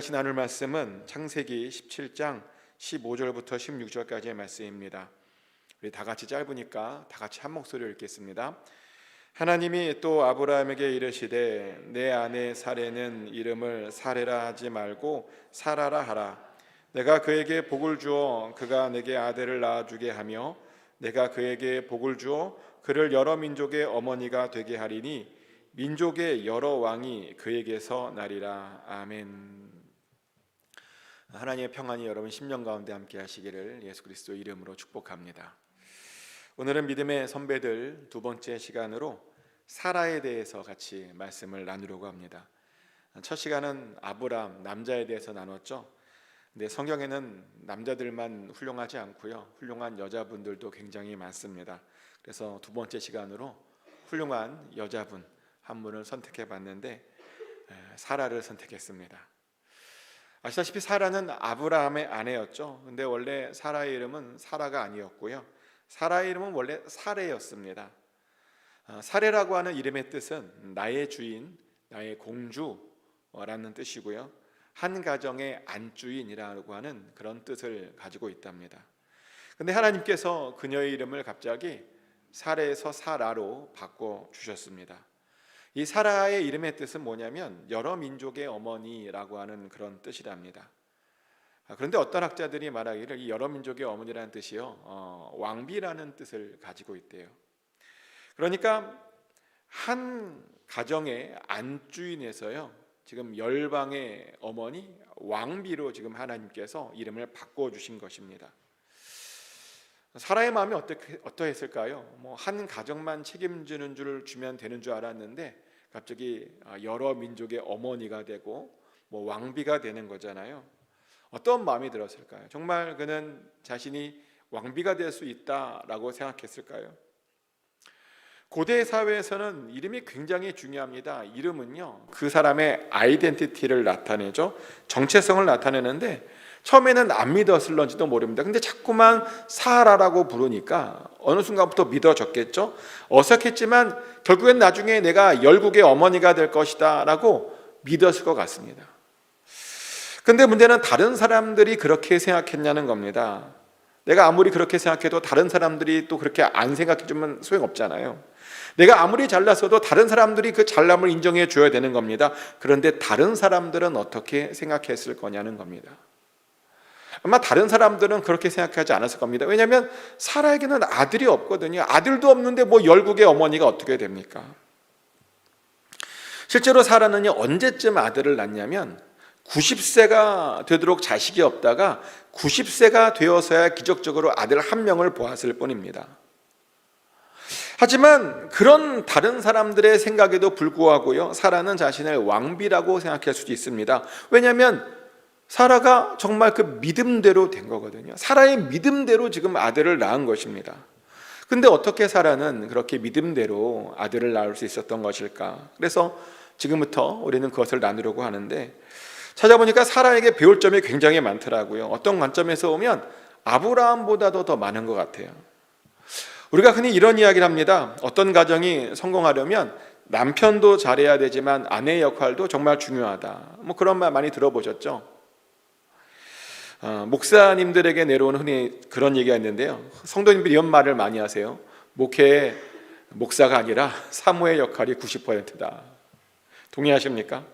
같이 나눌 말씀은 창세기 17장 15절부터 16절까지의 말씀입니다. 우리 다 같이 짧으니까 다 같이 한 목소리로 읽겠습니다. 하나님이 또 아브라함에게 이르시되 내 아내 사레는 이름을 사레라 하지 말고 사라라 하라. 내가 그에게 복을 주어 그가 내게 아들을 낳아주게 하며 내가 그에게 복을 주어 그를 여러 민족의 어머니가 되게 하리니 민족의 여러 왕이 그에게서 나리라. 아멘. 하나님의 평안이 여러분 심령 가운데 함께 하시기를 예수 그리스도 이름으로 축복합니다. 오늘은 믿음의 선배들 두 번째 시간으로 사라에 대해서 같이 말씀을 나누려고 합니다. 첫 시간은 아브람 남자에 대해서 나눴죠. 근데 성경에는 남자들만 훌륭하지 않고요, 훌륭한 여자분들도 굉장히 많습니다. 그래서 두 번째 시간으로 훌륭한 여자분 한 분을 선택해 봤는데 사라를 선택했습니다. 아시다시피 사라는 아브라함의 아내였죠. 근데 원래 사라의 이름은 사라가 아니었고요, 사라의 이름은 원래 사레였습니다. 사레라고 하는 이름의 뜻은 나의 주인, 나의 공주라는 뜻이고요, 한 가정의 안주인이라고 하는 그런 뜻을 가지고 있답니다. 근데 하나님께서 그녀의 이름을 갑자기 사레에서 사라로 바꿔주셨습니다. 이 사라의 이름의 뜻은 뭐냐면 여러 민족의 어머니라고 하는 그런 뜻이랍니다. 그런데 어떤 학자들이 말하기를 이 여러 민족의 어머니라는 뜻이요, 왕비라는 뜻을 가지고 있대요. 그러니까 한 가정의 안주인에서요, 지금 열방의 어머니 왕비로 지금 하나님께서 이름을 바꿔주신 것입니다. 사라의 마음이 어떠했을까요? 한 가정만 책임지는 줄 주면 되는 줄 알았는데 갑자기 여러 민족의 어머니가 되고 왕비가 되는 거잖아요. 어떤 마음이 들었을까요? 정말 그는 자신이 왕비가 될 수 있다라고 생각했을까요? 고대 사회에서는 이름이 굉장히 중요합니다. 이름은요, 그 사람의 아이덴티티를 나타내죠. 정체성을 나타내는데 처음에는 안 믿었을런지도 모릅니다. 근데 자꾸만 사라라고 부르니까 어느 순간부터 믿어졌겠죠. 어색했지만 결국엔 나중에 내가 열국의 어머니가 될 것이다 라고 믿었을 것 같습니다. 근데 문제는 다른 사람들이 그렇게 생각했냐는 겁니다. 내가 아무리 그렇게 생각해도 다른 사람들이 또 그렇게 안 생각해주면 소용없잖아요. 내가 아무리 잘났어도 다른 사람들이 그 잘남을 인정해 줘야 되는 겁니다. 그런데 다른 사람들은 어떻게 생각했을 거냐는 겁니다. 아마 다른 사람들은 그렇게 생각하지 않았을 겁니다. 왜냐하면 사라에게는 아들이 없거든요. 아들도 없는데 열국의 어머니가 어떻게 됩니까? 실제로 사라는요, 언제쯤 아들을 낳냐면 90세가 되도록 자식이 없다가 90세가 되어서야 기적적으로 아들 한 명을 보았을 뿐입니다. 하지만 그런 다른 사람들의 생각에도 불구하고요, 사라는 자신을 왕비라고 생각할 수도 있습니다. 왜냐하면 사라가 정말 그 믿음대로 된 거거든요. 사라의 믿음대로 지금 아들을 낳은 것입니다. 근데 어떻게 사라는 그렇게 믿음대로 아들을 낳을 수 있었던 것일까? 그래서 지금부터 우리는 그것을 나누려고 하는데, 찾아보니까 사라에게 배울 점이 굉장히 많더라고요. 어떤 관점에서 보면 아브라함보다도 더 많은 것 같아요. 우리가 흔히 이런 이야기를 합니다. 어떤 가정이 성공하려면 남편도 잘해야 되지만 아내의 역할도 정말 중요하다. 그런 말 많이 들어보셨죠? 목사님들에게 내려오는 흔히 그런 얘기가 있는데요, 성도님들이 이런 말을 많이 하세요. 목회의 목사가 아니라 사모의 역할이 90%다. 동의하십니까?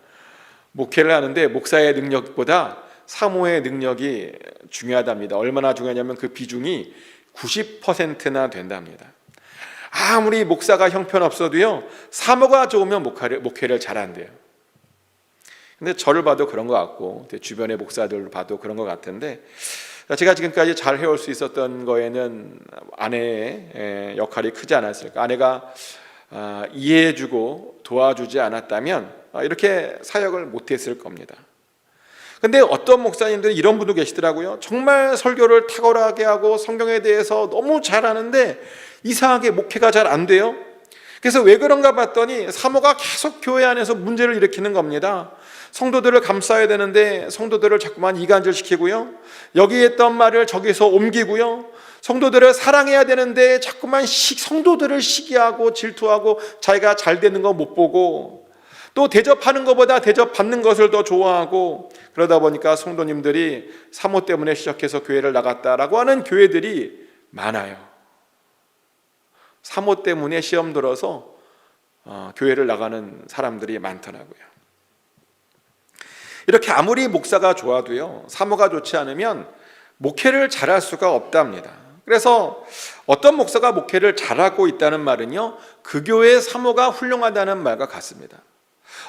목회를 하는데 목사의 능력보다 사모의 능력이 중요하답니다. 얼마나 중요하냐면 그 비중이 90%나 된답니다. 아무리 목사가 형편없어도요, 사모가 좋으면 목회를 잘한대요. 근데 저를 봐도 그런 것 같고 주변의 목사들을 봐도 그런 것 같은데, 제가 지금까지 잘 해올 수 있었던 거에는 아내의 역할이 크지 않았을까. 아내가 이해해주고 도와주지 않았다면 이렇게 사역을 못했을 겁니다. 근데 어떤 목사님들은 이런 분도 계시더라고요. 정말 설교를 탁월하게 하고 성경에 대해서 너무 잘하는데 이상하게 목회가 잘 안 돼요. 그래서 왜 그런가 봤더니 사모가 계속 교회 안에서 문제를 일으키는 겁니다. 성도들을 감싸야 되는데 성도들을 자꾸만 이간질시키고요, 여기 했던 말을 저기서 옮기고요, 성도들을 사랑해야 되는데 자꾸만 성도들을 시기하고 질투하고 자기가 잘 되는 거 못 보고 또 대접하는 것보다 대접받는 것을 더 좋아하고, 그러다 보니까 성도님들이 사모 때문에 시작해서 교회를 나갔다라고 하는 교회들이 많아요. 사모 때문에 시험 들어서 교회를 나가는 사람들이 많더라고요. 이렇게 아무리 목사가 좋아도요, 사모가 좋지 않으면 목회를 잘할 수가 없답니다. 그래서 어떤 목사가 목회를 잘하고 있다는 말은요, 그 교회의 사모가 훌륭하다는 말과 같습니다.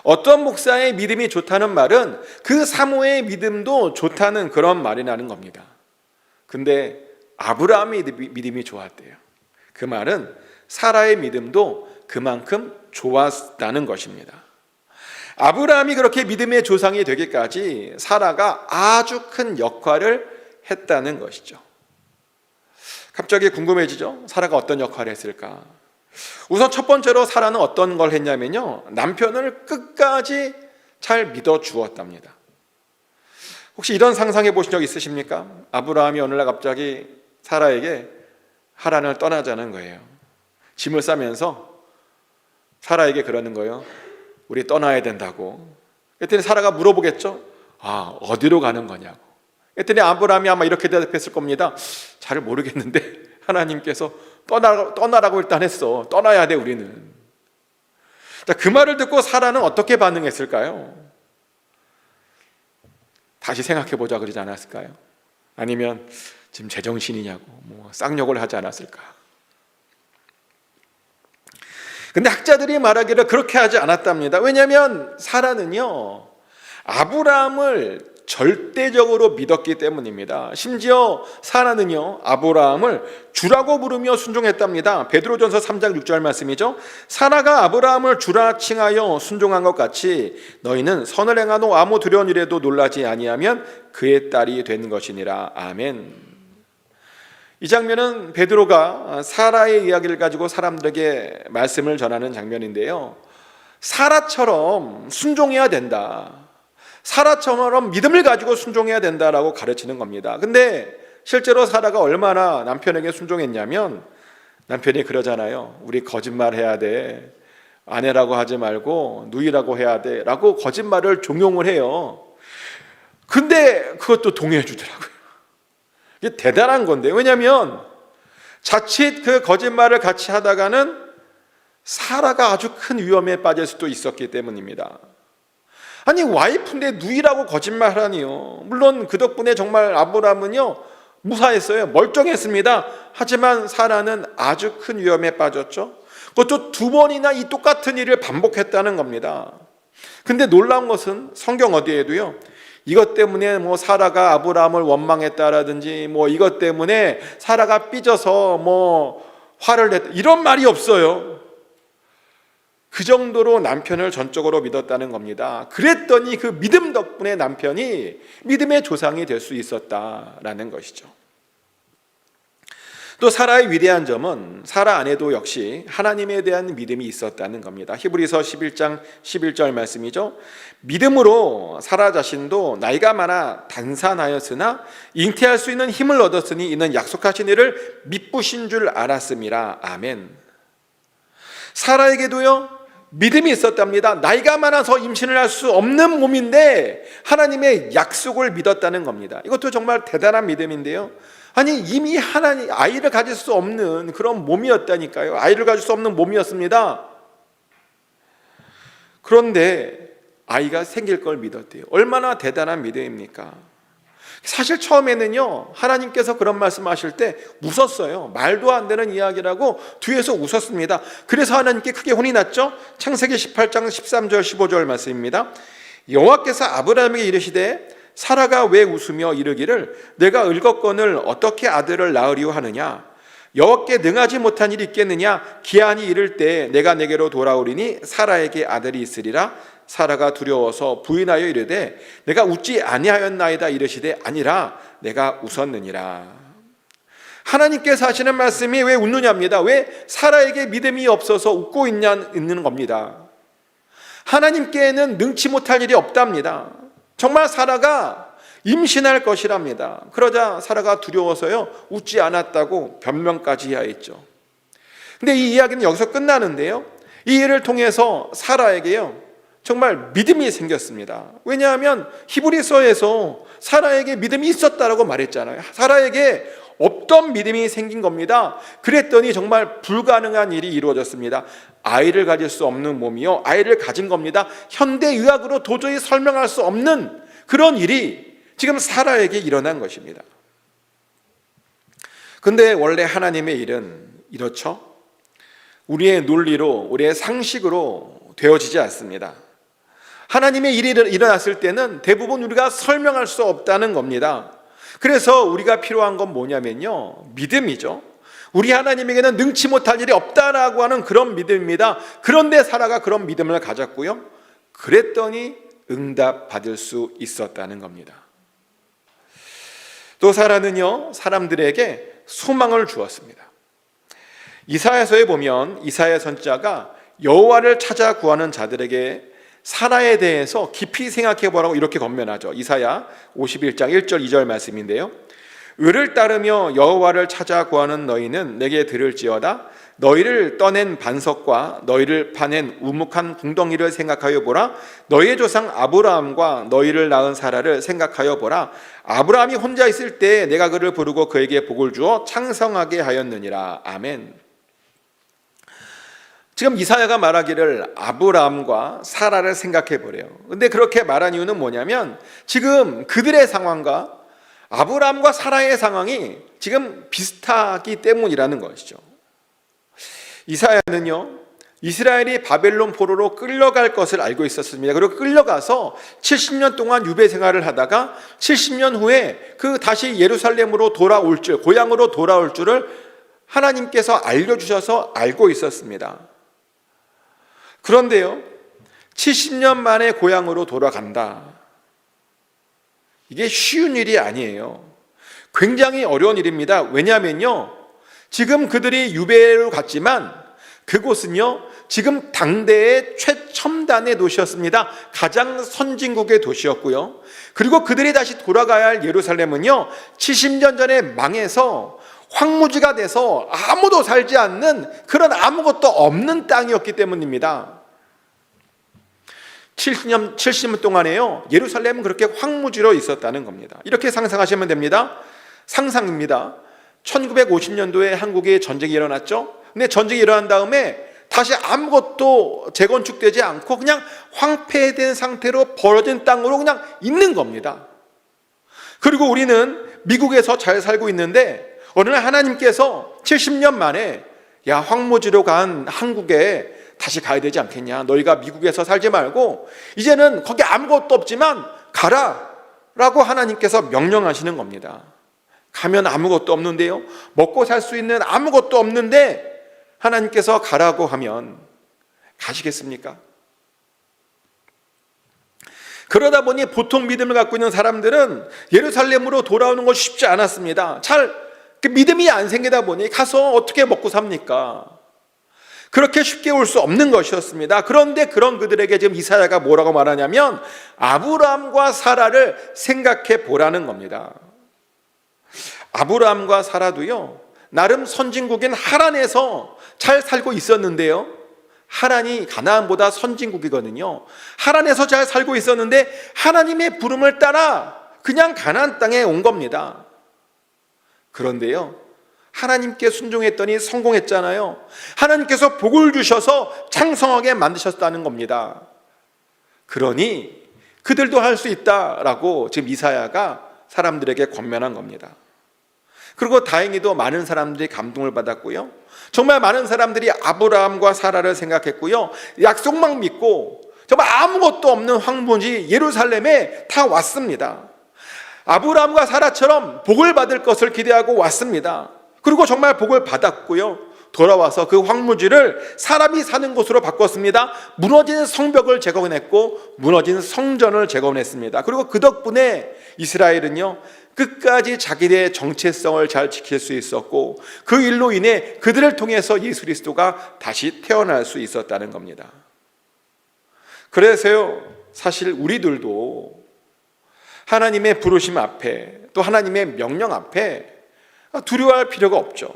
어떤 목사의 믿음이 좋다는 말은 그 사모의 믿음도 좋다는 그런 말이 나는 겁니다. 근데 아브라함의 믿음이 좋았대요. 그 말은 사라의 믿음도 그만큼 좋았다는 것입니다. 아브라함이 그렇게 믿음의 조상이 되기까지 사라가 아주 큰 역할을 했다는 것이죠. 갑자기 궁금해지죠? 사라가 어떤 역할을 했을까? 우선 첫 번째로 사라는 어떤 걸 했냐면요, 남편을 끝까지 잘 믿어 주었답니다. 혹시 이런 상상해 보신 적 있으십니까? 아브라함이 어느 날 갑자기 사라에게 하란을 떠나자는 거예요. 짐을 싸면서 사라에게 그러는 거예요. 우리 떠나야 된다고. 그랬더니 사라가 물어보겠죠? 어디로 가는 거냐고. 그랬더니 아브라함이 아마 이렇게 대답했을 겁니다. 잘 모르겠는데 하나님께서 떠나라고 일단 했어. 떠나야 돼 우리는. 자, 그 말을 듣고 사라는 어떻게 반응했을까요? 다시 생각해보자 그러지 않았을까요? 아니면 지금 제정신이냐고 쌍욕을 하지 않았을까? 근데 학자들이 말하기를 그렇게 하지 않았답니다. 왜냐하면 사라는요, 아브라함을 절대적으로 믿었기 때문입니다. 심지어 사라는요, 아브라함을 주라고 부르며 순종했답니다. 베드로전서 3장 6절 말씀이죠. 사라가 아브라함을 주라 칭하여 순종한 것 같이 너희는 선을 행하노 아무 두려운 일에도 놀라지 아니하면 그의 딸이 된 것이니라. 아멘. 이 장면은 베드로가 사라의 이야기를 가지고 사람들에게 말씀을 전하는 장면인데요, 사라처럼 순종해야 된다, 사라처럼 믿음을 가지고 순종해야 된다라고 가르치는 겁니다. 근데 실제로 사라가 얼마나 남편에게 순종했냐면, 남편이 그러잖아요. 우리 거짓말해야 돼, 아내라고 하지 말고 누이라고 해야 돼 라고 거짓말을 종용을 해요. 근데 그것도 동의해 주더라고요. 이게 대단한 건데, 왜냐하면 자칫 그 거짓말을 같이 하다가는 사라가 아주 큰 위험에 빠질 수도 있었기 때문입니다. 아니, 와이프인데 누이라고 거짓말하니요. 물론 그 덕분에 정말 아브라함은요 무사했어요. 멀쩡했습니다. 하지만 사라는 아주 큰 위험에 빠졌죠. 그것도 2번이나 이 똑같은 일을 반복했다는 겁니다. 근데 놀라운 것은 성경 어디에도요, 이것 때문에 사라가 아브라함을 원망했다라든지 이것 때문에 사라가 삐져서 화를 냈다 이런 말이 없어요. 그 정도로 남편을 전적으로 믿었다는 겁니다. 그랬더니 그 믿음 덕분에 남편이 믿음의 조상이 될 수 있었다라는 것이죠. 또 사라의 위대한 점은 사라 안에도 역시 하나님에 대한 믿음이 있었다는 겁니다. 히브리서 11장 11절 말씀이죠. 믿음으로 사라 자신도 나이가 많아 단산하였으나 잉태할 수 있는 힘을 얻었으니 이는 약속하신 이를 미쁘신 줄 알았음이라. 아멘. 사라에게도요 믿음이 있었답니다. 나이가 많아서 임신을 할 수 없는 몸인데 하나님의 약속을 믿었다는 겁니다. 이것도 정말 대단한 믿음인데요, 아니 이미 하나님 아이를 가질 수 없는 그런 몸이었다니까요. 아이를 가질 수 없는 몸이었습니다. 그런데 아이가 생길 걸 믿었대요. 얼마나 대단한 믿음입니까? 사실 처음에는요 하나님께서 그런 말씀하실 때 웃었어요. 말도 안 되는 이야기라고 뒤에서 웃었습니다. 그래서 하나님께 크게 혼이 났죠. 창세기 18장 13절 15절 말씀입니다. 여호와께서 아브라함에게 이르시되 사라가 왜 웃으며 이르기를 내가 늙었거늘 어떻게 아들을 낳으리오 하느냐, 여호와께 능하지 못한 일이 있겠느냐, 기한이 이를 때 내가 내게로 돌아오리니 사라에게 아들이 있으리라. 사라가 두려워서 부인하여 이르되 내가 웃지 아니하였나이다 이르시되 아니라 내가 웃었느니라. 하나님께서 하시는 말씀이 왜 웃느냐입니다. 왜 사라에게 믿음이 없어서 웃고 있는 겁니다. 하나님께는 능치 못할 일이 없답니다. 정말 사라가 임신할 것이랍니다. 그러자 사라가 두려워서요 웃지 않았다고 변명까지 해야 했죠. 근데 이 이야기는 여기서 끝나는데요, 이 일을 통해서 사라에게요 정말 믿음이 생겼습니다. 왜냐하면 히브리서에서 사라에게 믿음이 있었다라고 말했잖아요. 사라에게 없던 믿음이 생긴 겁니다. 그랬더니 정말 불가능한 일이 이루어졌습니다. 아이를 가질 수 없는 몸이요, 아이를 가진 겁니다. 현대의학으로 도저히 설명할 수 없는 그런 일이 지금 사라에게 일어난 것입니다. 근데 원래 하나님의 일은 이렇죠? 우리의 논리로, 우리의 상식으로 되어지지 않습니다. 하나님의 일이 일어났을 때는 대부분 우리가 설명할 수 없다는 겁니다. 그래서 우리가 필요한 건 뭐냐면요, 믿음이죠. 우리 하나님에게는 능치 못할 일이 없다라고 하는 그런 믿음입니다. 그런데 사라가 그런 믿음을 가졌고요, 그랬더니 응답받을 수 있었다는 겁니다. 또 사라는요, 사람들에게 소망을 주었습니다. 이사야서에 보면 이사야 선지자가 여호와를 찾아 구하는 자들에게 사라에 대해서 깊이 생각해 보라고 이렇게 권면하죠. 이사야 51장 1절 2절 말씀인데요, 을을 따르며 여호와를 찾아 구하는 너희는 내게 들을지어다. 너희를 떠낸 반석과 너희를 파낸 우묵한 궁덩이를 생각하여 보라. 너희의 조상 아브라함과 너희를 낳은 사라를 생각하여 보라. 아브라함이 혼자 있을 때 내가 그를 부르고 그에게 복을 주어 창성하게 하였느니라. 아멘. 지금 이사야가 말하기를 아브라함과 사라를 생각해 보래요. 근데 그렇게 말한 이유는 뭐냐면 지금 그들의 상황과 아브라함과 사라의 상황이 지금 비슷하기 때문이라는 것이죠. 이사야는요, 이스라엘이 바벨론 포로로 끌려갈 것을 알고 있었습니다. 그리고 끌려가서 70년 동안 유배 생활을 하다가 70년 후에 그 다시 예루살렘으로 돌아올 줄, 고향으로 돌아올 줄을 하나님께서 알려주셔서 알고 있었습니다. 그런데요, 70년 만에 고향으로 돌아간다. 이게 쉬운 일이 아니에요. 굉장히 어려운 일입니다. 왜냐하면요, 지금 그들이 유배로 갔지만 그곳은요, 지금 당대의 최첨단의 도시였습니다. 가장 선진국의 도시였고요, 그리고 그들이 다시 돌아가야 할 예루살렘은요, 70년 전에 망해서 황무지가 돼서 아무도 살지 않는 그런 아무것도 없는 땅이었기 때문입니다. 70년 동안에요, 예루살렘은 그렇게 황무지로 있었다는 겁니다. 이렇게 상상하시면 됩니다. 상상입니다. 1950년도에 한국에 전쟁이 일어났죠. 근데 전쟁이 일어난 다음에 다시 아무것도 재건축되지 않고 그냥 황폐된 상태로 버려진 땅으로 그냥 있는 겁니다. 그리고 우리는 미국에서 잘 살고 있는데 어느 날 하나님께서 70년 만에 야, 황무지로 간 한국에 다시 가야 되지 않겠냐, 너희가 미국에서 살지 말고 이제는 거기 아무것도 없지만 가라 라고 하나님께서 명령하시는 겁니다. 가면 아무것도 없는데요, 먹고 살 수 있는 아무것도 없는데 하나님께서 가라고 하면 가시겠습니까? 그러다 보니 보통 믿음을 갖고 있는 사람들은 예루살렘으로 돌아오는 것이 쉽지 않았습니다. 그 믿음이 안 생기다 보니 가서 어떻게 먹고 삽니까? 그렇게 쉽게 올 수 없는 것이었습니다. 그런데 그런 그들에게 지금 이사야가 뭐라고 말하냐면 아브라함과 사라를 생각해 보라는 겁니다. 아브라함과 사라도요, 나름 선진국인 하란에서 잘 살고 있었는데요, 하란이 가나안보다 선진국이거든요. 하란에서 잘 살고 있었는데 하나님의 부름을 따라 그냥 가나안 땅에 온 겁니다. 그런데요, 하나님께 순종했더니 성공했잖아요. 하나님께서 복을 주셔서 창성하게 만드셨다는 겁니다. 그러니 그들도 할 수 있다라고 지금 이사야가 사람들에게 권면한 겁니다. 그리고 다행히도 많은 사람들이 감동을 받았고요, 정말 많은 사람들이 아브라함과 사라를 생각했고요, 약속만 믿고 정말 아무것도 없는 황무지 예루살렘에 다 왔습니다. 아브라함과 사라처럼 복을 받을 것을 기대하고 왔습니다. 그리고 정말 복을 받았고요, 돌아와서 그 황무지를 사람이 사는 곳으로 바꿨습니다. 무너진 성벽을 재건했고 무너진 성전을 재건했습니다. 그리고 그 덕분에 이스라엘은요, 끝까지 자기들의 정체성을 잘 지킬 수 있었고 그 일로 인해 그들을 통해서 예수 그리스도가 다시 태어날 수 있었다는 겁니다. 그래서요, 사실 우리들도 하나님의 부르심 앞에, 또 하나님의 명령 앞에 두려워할 필요가 없죠.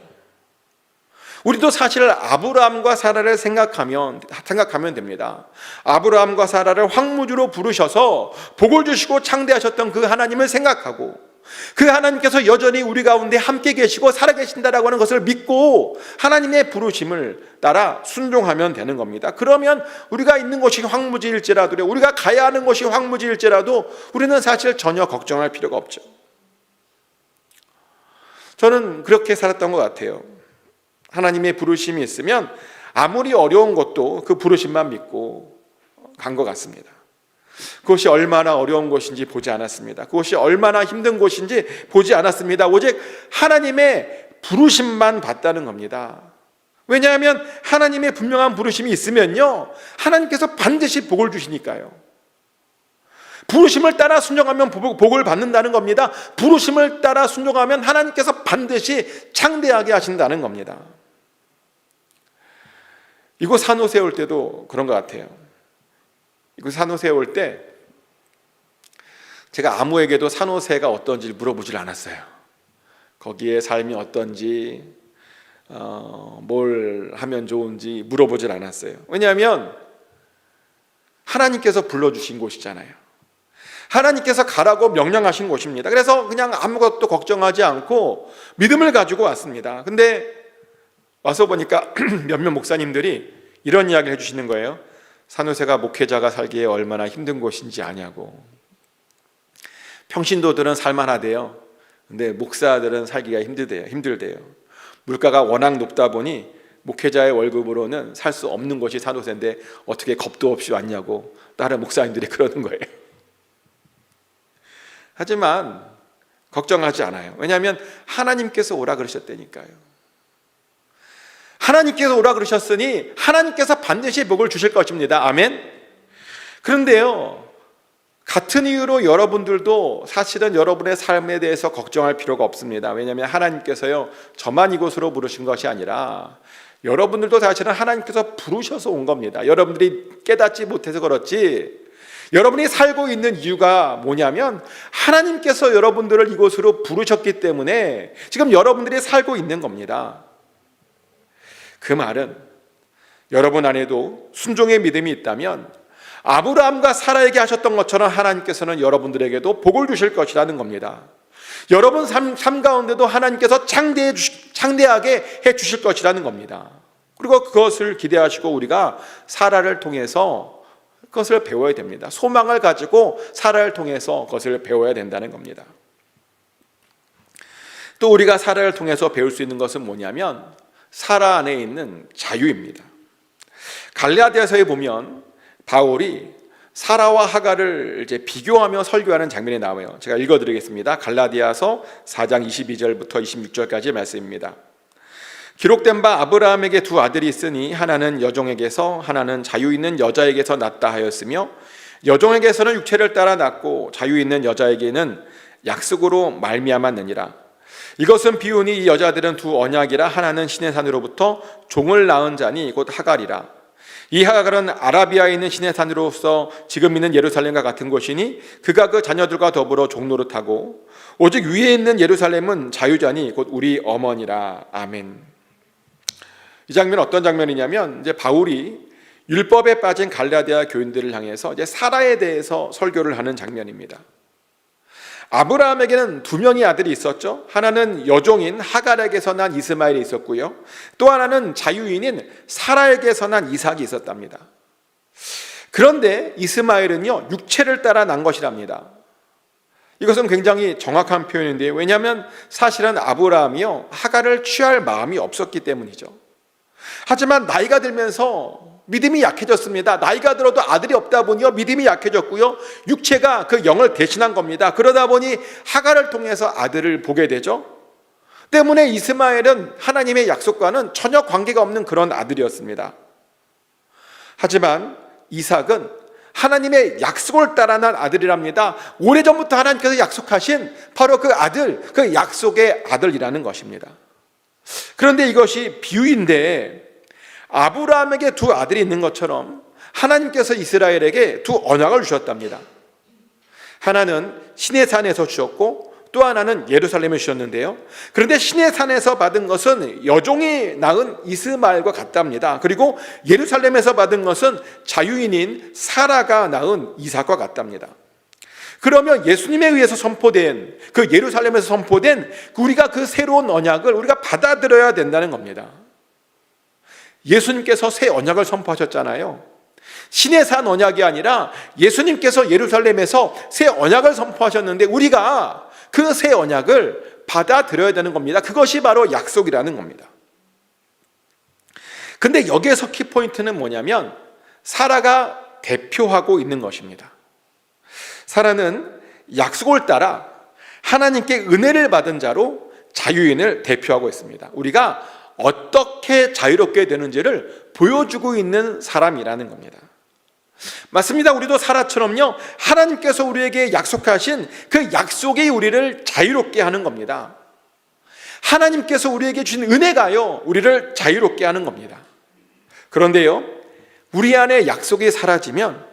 우리도 사실 아브라함과 사라를 생각하면 됩니다. 아브라함과 사라를 황무지로 부르셔서 복을 주시고 창대하셨던 그 하나님을 생각하고, 그 하나님께서 여전히 우리 가운데 함께 계시고 살아계신다라고 하는 것을 믿고 하나님의 부르심을 따라 순종하면 되는 겁니다. 그러면 우리가 있는 곳이 황무지일지라도, 우리가 가야 하는 곳이 황무지일지라도 우리는 사실 전혀 걱정할 필요가 없죠. 저는 그렇게 살았던 것 같아요. 하나님의 부르심이 있으면 아무리 어려운 것도 그 부르심만 믿고 간 것 같습니다. 그것이 얼마나 어려운 것인지 보지 않았습니다. 그것이 얼마나 힘든 것인지 보지 않았습니다. 오직 하나님의 부르심만 봤다는 겁니다. 왜냐하면 하나님의 분명한 부르심이 있으면요, 하나님께서 반드시 복을 주시니까요. 부르심을 따라 순종하면 복을 받는다는 겁니다. 부르심을 따라 순종하면 하나님께서 반드시 창대하게 하신다는 겁니다. 이곳 산호세 올 때도 그런 것 같아요. 이곳 산호세 올 때 제가 아무에게도 산호세가 어떤지 물어보질 않았어요. 거기에 삶이 어떤지, 뭘 하면 좋은지 물어보질 않았어요. 왜냐하면 하나님께서 불러주신 곳이잖아요. 하나님께서 가라고 명령하신 곳입니다. 그래서 그냥 아무것도 걱정하지 않고 믿음을 가지고 왔습니다. 근데 와서 보니까 몇몇 목사님들이 이런 이야기를 해주시는 거예요. 산호세가 목회자가 살기에 얼마나 힘든 곳인지 아냐고. 평신도들은 살만하대요. 근데 목사들은 살기가 힘들대요. 물가가 워낙 높다 보니 목회자의 월급으로는 살 수 없는 곳이 산호세인데 어떻게 겁도 없이 왔냐고 다른 목사님들이 그러는 거예요. 하지만 걱정하지 않아요. 왜냐하면 하나님께서 오라 그러셨다니까요. 하나님께서 오라 그러셨으니 하나님께서 반드시 복을 주실 것입니다. 아멘. 그런데요, 같은 이유로 여러분들도 사실은 여러분의 삶에 대해서 걱정할 필요가 없습니다. 왜냐하면 하나님께서요, 저만 이곳으로 부르신 것이 아니라 여러분들도 사실은 하나님께서 부르셔서 온 겁니다. 여러분들이 깨닫지 못해서 그렇지, 여러분이 살고 있는 이유가 뭐냐면 하나님께서 여러분들을 이곳으로 부르셨기 때문에 지금 여러분들이 살고 있는 겁니다. 그 말은 여러분 안에도 순종의 믿음이 있다면 아브라함과 사라에게 하셨던 것처럼 하나님께서는 여러분들에게도 복을 주실 것이라는 겁니다. 여러분 삶 가운데도 하나님께서 창대하게 해 주실 것이라는 겁니다. 그리고 그것을 기대하시고 우리가 사라를 통해서 그것을 배워야 됩니다. 소망을 가지고 사라를 통해서 그것을 배워야 된다는 겁니다. 또 우리가 사라를 통해서 배울 수 있는 것은 뭐냐면 사라 안에 있는 자유입니다. 갈라디아서에 보면 바울이 사라와 하갈을 이제 비교하며 설교하는 장면이 나와요. 제가 읽어드리겠습니다. 갈라디아서 4장 22절부터 26절까지의 말씀입니다. 기록된 바 아브라함에게 두 아들이 있으니 하나는 여종에게서 하나는 자유 있는 여자에게서 낳다 하였으며 여종에게서는 육체를 따라 낳고 자유 있는 여자에게는 약속으로 말미암았느니라. 이것은 비유니 이 여자들은 두 언약이라 하나는 신의 산으로부터 종을 낳은 자니 곧 하갈이라. 이 하갈은 아라비아에 있는 신의 산으로서 지금 있는 예루살렘과 같은 곳이니 그가 그 자녀들과 더불어 종노릇하고 오직 위에 있는 예루살렘은 자유자니 곧 우리 어머니라. 아멘. 이 장면은 어떤 장면이냐면 이제 바울이 율법에 빠진 갈라디아 교인들을 향해서 이제 사라에 대해서 설교를 하는 장면입니다. 아브라함에게는 두 명의 아들이 있었죠. 하나는 여종인 하갈에게서 난 이스마엘이 있었고요. 또 하나는 자유인인 사라에게서 난 이삭이 있었답니다. 그런데 이스마엘은요, 육체를 따라 난 것이랍니다. 이것은 굉장히 정확한 표현인데요. 왜냐하면 사실은 아브라함이요, 하갈을 취할 마음이 없었기 때문이죠. 하지만 나이가 들면서 믿음이 약해졌습니다. 나이가 들어도 아들이 없다 보니요, 믿음이 약해졌고요, 육체가 그 영을 대신한 겁니다. 그러다 보니 하갈을 통해서 아들을 보게 되죠. 때문에 이스마엘은 하나님의 약속과는 전혀 관계가 없는 그런 아들이었습니다. 하지만 이삭은 하나님의 약속을 따라 난 아들이랍니다. 오래전부터 하나님께서 약속하신 바로 그 아들, 그 약속의 아들이라는 것입니다. 그런데 이것이 비유인데 아브라함에게 두 아들이 있는 것처럼 하나님께서 이스라엘에게 두 언약을 주셨답니다. 하나는 신의 산에서 주셨고 또 하나는 예루살렘에 주셨는데요. 그런데 시내산에서 받은 것은 여종이 낳은 이스마엘과 같답니다. 그리고 예루살렘에서 받은 것은 자유인인 사라가 낳은 이삭과 같답니다. 그러면 예수님에 의해서 선포된, 그 예루살렘에서 선포된 우리가 그 새로운 언약을 우리가 받아들여야 된다는 겁니다. 예수님께서 새 언약을 선포하셨잖아요. 시내산 언약이 아니라 예수님께서 예루살렘에서 새 언약을 선포하셨는데 우리가 그 새 언약을 받아들여야 되는 겁니다. 그것이 바로 약속이라는 겁니다. 근데 여기에서 키포인트는 뭐냐면 사라가 대표하고 있는 것입니다. 사라는 약속을 따라 하나님께 은혜를 받은 자로 자유인을 대표하고 있습니다. 우리가 어떻게 자유롭게 되는지를 보여주고 있는 사람이라는 겁니다. 맞습니다. 우리도 사라처럼요, 하나님께서 우리에게 약속하신 그 약속이 우리를 자유롭게 하는 겁니다. 하나님께서 우리에게 주신 은혜가요, 우리를 자유롭게 하는 겁니다. 그런데요, 우리 안에 약속이 사라지면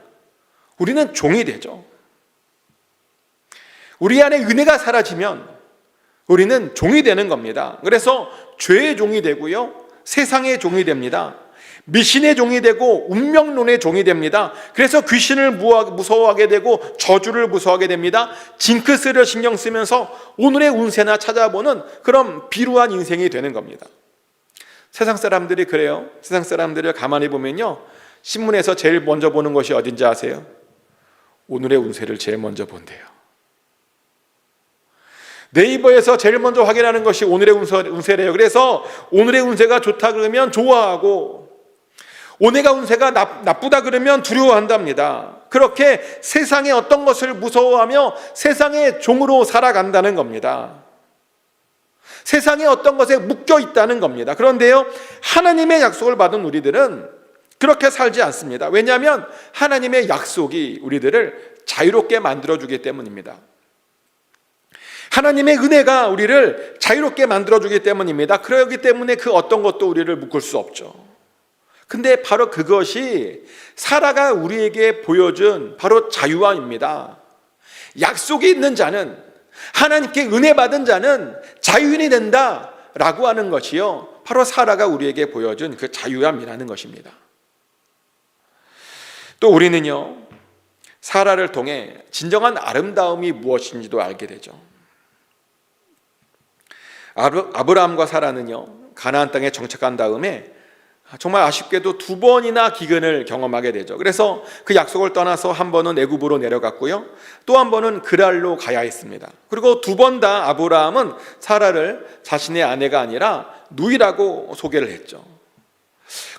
우리는 종이 되죠. 우리 안에 은혜가 사라지면 우리는 종이 되는 겁니다. 그래서 죄의 종이 되고요, 세상의 종이 됩니다. 미신의 종이 되고 운명론의 종이 됩니다. 그래서 귀신을 무서워하게 되고 저주를 무서워하게 됩니다. 징크스를 신경 쓰면서 오늘의 운세나 찾아보는 그런 비루한 인생이 되는 겁니다. 세상 사람들이 그래요. 세상 사람들을 가만히 보면요, 신문에서 제일 먼저 보는 것이 어딘지 아세요? 오늘의 운세를 제일 먼저 본대요. 네이버에서 제일 먼저 확인하는 것이 오늘의 운세래요. 그래서 오늘의 운세가 좋다 그러면 좋아하고, 오늘의 운세가 나쁘다 그러면 두려워한답니다. 그렇게 세상의 어떤 것을 무서워하며 세상의 종으로 살아간다는 겁니다. 세상의 어떤 것에 묶여 있다는 겁니다. 그런데요, 하나님의 약속을 받은 우리들은 그렇게 살지 않습니다. 왜냐하면 하나님의 약속이 우리들을 자유롭게 만들어주기 때문입니다. 하나님의 은혜가 우리를 자유롭게 만들어주기 때문입니다. 그렇기 때문에 그 어떤 것도 우리를 묶을 수 없죠. 근데 바로 그것이 사라가 우리에게 보여준 바로 자유함입니다. 약속이 있는 자는, 하나님께 은혜 받은 자는 자유인이 된다라고 하는 것이요, 바로 사라가 우리에게 보여준 그 자유함이라는 것입니다. 또 우리는요, 사라를 통해 진정한 아름다움이 무엇인지도 알게 되죠. 아브라함과 사라는요, 가나안 땅에 정착한 다음에 정말 아쉽게도 2번이나 기근을 경험하게 되죠. 그래서 그 약속을 떠나서 한 번은 애굽으로 내려갔고요, 또 한 번은 그랄로 가야 했습니다. 그리고 2번 다 아브라함은 사라를 자신의 아내가 아니라 누이라고 소개를 했죠.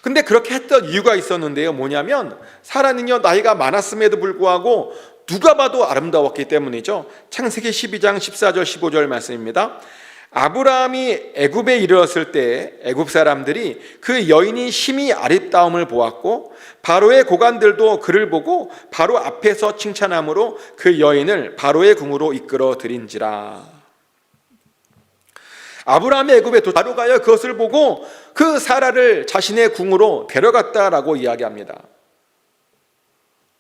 근데 그렇게 했던 이유가 있었는데요, 뭐냐면 사라는요, 나이가 많았음에도 불구하고 누가 봐도 아름다웠기 때문이죠. 창세기 12장 14절 15절 말씀입니다. 아브라함이 애굽에 이르렀을 때 애굽 사람들이 그 여인이 심히 아름다움을 보았고 바로의 고관들도 그를 보고 바로 앞에서 칭찬함으로 그 여인을 바로의 궁으로 이끌어 들인지라. 아브라함의 애굽에 바로가요, 그것을 보고 그 사라를 자신의 궁으로 데려갔다라고 이야기합니다.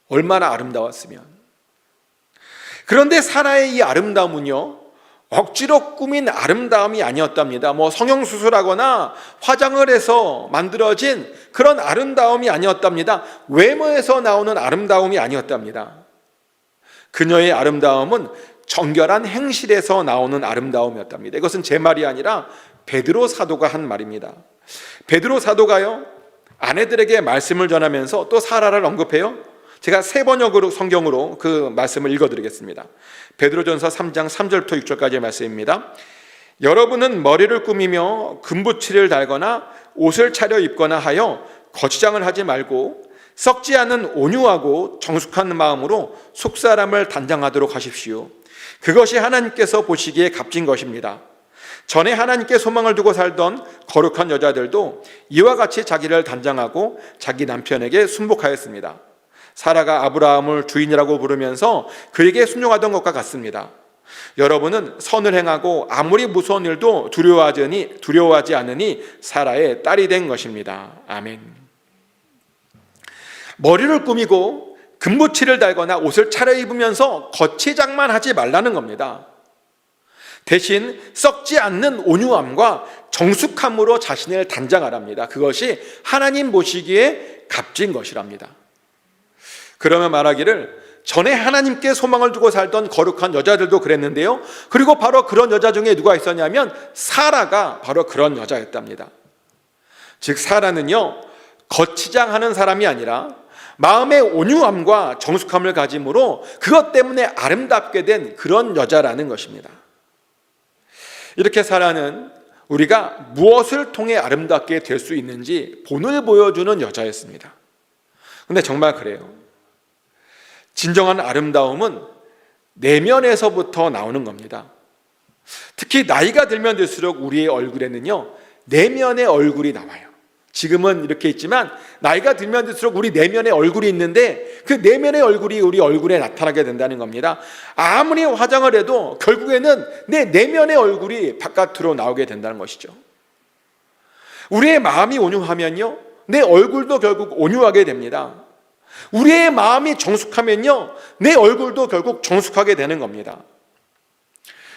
얼마나 아름다웠으면. 그런데 사라의 이 아름다움은요, 억지로 꾸민 아름다움이 아니었답니다. 성형수술하거나 화장을 해서 만들어진 그런 아름다움이 아니었답니다. 외모에서 나오는 아름다움이 아니었답니다. 그녀의 아름다움은 정결한 행실에서 나오는 아름다움이었답니다. 이것은 제 말이 아니라 베드로 사도가 한 말입니다. 베드로 사도가요, 아내들에게 말씀을 전하면서 또 사라를 언급해요. 제가 세 번역으로 성경으로 그 말씀을 읽어드리겠습니다. 베드로전서 3장 3절부터 6절까지의 말씀입니다. 여러분은 머리를 꾸미며 금붙이를 달거나 옷을 차려 입거나 하여 거치장을 하지 말고 썩지 않은 온유하고 정숙한 마음으로 속사람을 단장하도록 하십시오. 그것이 하나님께서 보시기에 값진 것입니다. 전에 하나님께 소망을 두고 살던 거룩한 여자들도 이와 같이 자기를 단장하고 자기 남편에게 순복하였습니다. 사라가 아브라함을 주인이라고 부르면서 그에게 순종하던 것과 같습니다. 여러분은 선을 행하고 아무리 무서운 일도 두려워하지 않으니 사라의 딸이 된 것입니다. 아멘. 머리를 꾸미고 금붙이를 달거나 옷을 차려입으면서 거치장만 하지 말라는 겁니다. 대신 썩지 않는 온유함과 정숙함으로 자신을 단장하랍니다. 그것이 하나님 보시기에 값진 것이랍니다. 그러면 말하기를 전에 하나님께 소망을 두고 살던 거룩한 여자들도 그랬는데요, 그리고 바로 그런 여자 중에 누가 있었냐면 사라가 바로 그런 여자였답니다. 즉 사라는요, 거치장하는 사람이 아니라 마음의 온유함과 정숙함을 가짐으로 그것 때문에 아름답게 된 그런 여자라는 것입니다. 이렇게 사라는 우리가 무엇을 통해 아름답게 될 수 있는지 본을 보여주는 여자였습니다. 근데 정말 그래요. 진정한 아름다움은 내면에서부터 나오는 겁니다. 특히 나이가 들면 들수록 우리의 얼굴에는요, 내면의 얼굴이 나와요. 지금은 이렇게 있지만 나이가 들면 들수록 우리 내면의 얼굴이 있는데 그 내면의 얼굴이 우리 얼굴에 나타나게 된다는 겁니다. 아무리 화장을 해도 결국에는 내 내면의 얼굴이 바깥으로 나오게 된다는 것이죠. 우리의 마음이 온유하면요, 내 얼굴도 결국 온유하게 됩니다. 우리의 마음이 정숙하면요, 내 얼굴도 결국 정숙하게 되는 겁니다.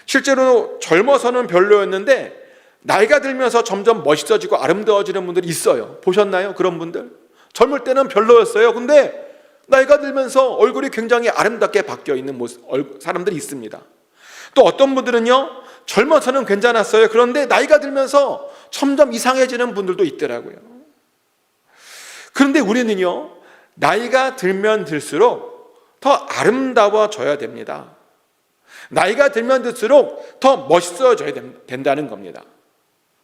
실제로 젊어서는 별로였는데 나이가 들면서 점점 멋있어지고 아름다워지는 분들이 있어요. 보셨나요? 그런 분들. 젊을 때는 별로였어요. 근데 나이가 들면서 얼굴이 굉장히 아름답게 바뀌어 있는 사람들이 있습니다. 또 어떤 분들은요, 젊어서는 괜찮았어요. 그런데 나이가 들면서 점점 이상해지는 분들도 있더라고요. 그런데 우리는요, 나이가 들면 들수록 더 아름다워져야 됩니다. 나이가 들면 들수록 더 멋있어져야 된다는 겁니다.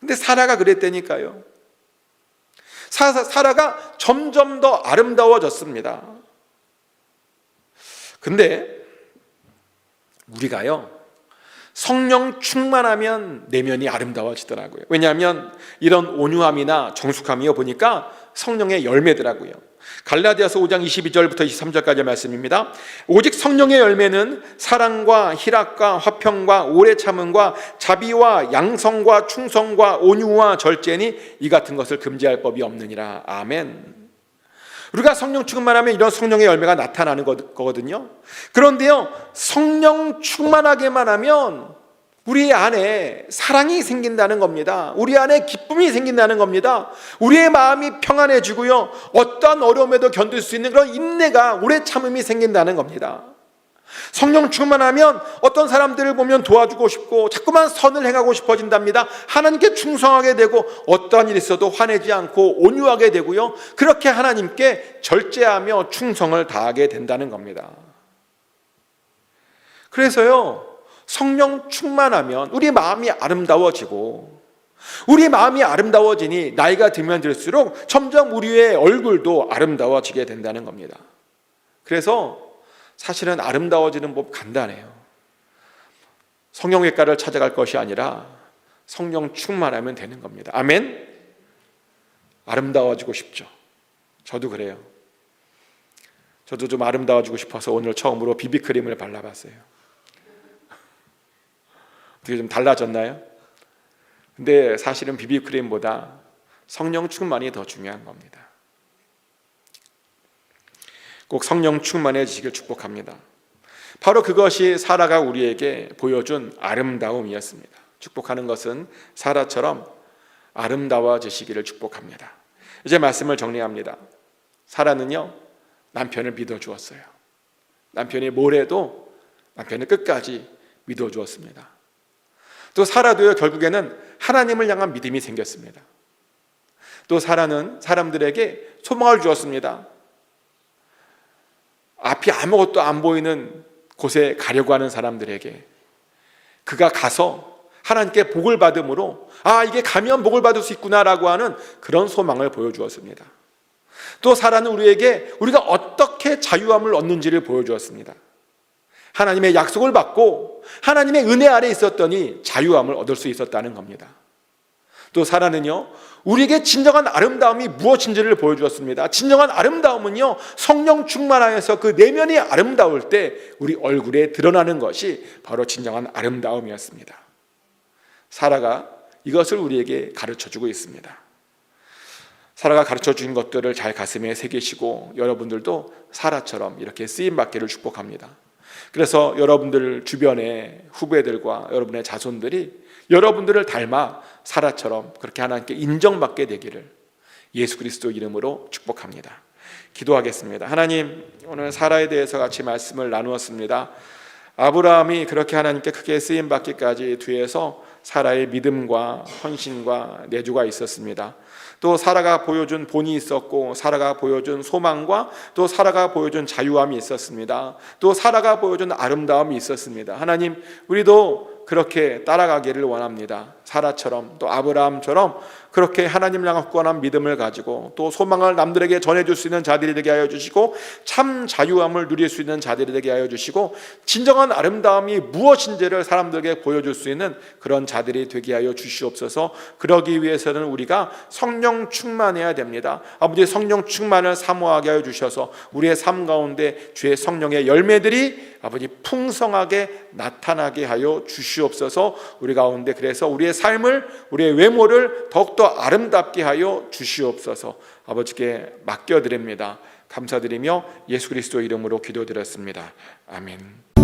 근데 사라가 그랬다니까요. 사라가 점점 더 아름다워졌습니다. 근데 우리가요, 성령 충만하면 내면이 아름다워지더라고요. 왜냐하면 이런 온유함이나 정숙함이요, 보니까 성령의 열매더라고요. 갈라디아서 5장 22절부터 23절까지의 말씀입니다. 오직 성령의 열매는 사랑과 희락과 화평과 오래 참음과 자비와 양성과 충성과 온유와 절제니 이 같은 것을 금지할 법이 없느니라. 아멘. 우리가 성령 충만하면 이런 성령의 열매가 나타나는 거거든요. 그런데요, 성령 충만하게만 하면 우리 안에 사랑이 생긴다는 겁니다. 우리 안에 기쁨이 생긴다는 겁니다. 우리의 마음이 평안해지고요, 어떠한 어려움에도 견딜 수 있는 그런 인내가, 오래 참음이 생긴다는 겁니다. 성령 충만하면 어떤 사람들을 보면 도와주고 싶고 자꾸만 선을 행하고 싶어진답니다. 하나님께 충성하게 되고 어떠한 일이 있어도 화내지 않고 온유하게 되고요, 그렇게 하나님께 절제하며 충성을 다하게 된다는 겁니다. 그래서요, 성령 충만하면 우리 마음이 아름다워지고, 우리 마음이 아름다워지니 나이가 들면 들수록 점점 우리의 얼굴도 아름다워지게 된다는 겁니다. 그래서 사실은 아름다워지는 법 간단해요. 성형외과를 찾아갈 것이 아니라 성령 충만하면 되는 겁니다. 아멘? 아름다워지고 싶죠. 저도 그래요. 저도 좀 아름다워지고 싶어서 오늘 처음으로 비비크림을 발라봤어요. 어떻게 좀 달라졌나요? 근데 사실은 비비크림보다 성령 충만이 더 중요한 겁니다. 꼭 성령 충만해지시길 축복합니다. 바로 그것이 사라가 우리에게 보여준 아름다움이었습니다. 축복하는 것은 사라처럼 아름다워지시기를 축복합니다. 이제 말씀을 정리합니다. 사라는요, 남편을 믿어주었어요. 남편이 뭘 해도 남편을 끝까지 믿어주었습니다. 또 사라도요, 결국에는 하나님을 향한 믿음이 생겼습니다. 또 사라는 사람들에게 소망을 주었습니다. 앞이 아무것도 안 보이는 곳에 가려고 하는 사람들에게 그가 가서 하나님께 복을 받음으로, 아, 이게 가면 복을 받을 수 있구나라고 하는 그런 소망을 보여주었습니다. 또 사라는 우리에게 우리가 어떻게 자유함을 얻는지를 보여주었습니다. 하나님의 약속을 받고 하나님의 은혜 아래 있었더니 자유함을 얻을 수 있었다는 겁니다. 또 사라는요, 우리에게 진정한 아름다움이 무엇인지를 보여주었습니다. 진정한 아름다움은요, 성령 충만하여서 그 내면이 아름다울 때 우리 얼굴에 드러나는 것이 바로 진정한 아름다움이었습니다. 사라가 이것을 우리에게 가르쳐주고 있습니다. 사라가 가르쳐준 것들을 잘 가슴에 새기시고 여러분들도 사라처럼 이렇게 쓰임받기를 축복합니다. 그래서 여러분들 주변의 후배들과 여러분의 자손들이 여러분들을 닮아 사라처럼 그렇게 하나님께 인정받게 되기를 예수 그리스도 이름으로 축복합니다. 기도하겠습니다. 하나님, 오늘 사라에 대해서 같이 말씀을 나누었습니다. 아브라함이 그렇게 하나님께 크게 쓰임받기까지 뒤에서 사라의 믿음과 헌신과 내조가 있었습니다. 또 사라가 보여준 본이 있었고, 사라가 보여준 소망과 또 사라가 보여준 자유함이 있었습니다. 또 사라가 보여준 아름다움이 있었습니다. 하나님, 우리도 그렇게 따라가기를 원합니다. 사라처럼 또 아브라함처럼 그렇게 하나님을 향한 굳건한 믿음을 가지고 또 소망을 남들에게 전해줄 수 있는 자들이 되게 하여 주시고, 참 자유함을 누릴 수 있는 자들이 되게 하여 주시고, 진정한 아름다움이 무엇인지를 사람들에게 보여줄 수 있는 그런 자들이 되게 하여 주시옵소서. 그러기 위해서는 우리가 성령 충만해야 됩니다. 아버지, 성령 충만을 사모하게 하여 주셔서 우리의 삶 가운데 주의 성령의 열매들이 아버지 풍성하게 나타나게 하여 주시옵소서. 우리 가운데 그래서 우리의 삶을, 우리의 외모를 더욱더 아름답게 하여 주시옵소서. 아버지께 맡겨드립니다. 감사드리며 예수 그리스도 이름으로 기도드렸습니다. 아멘.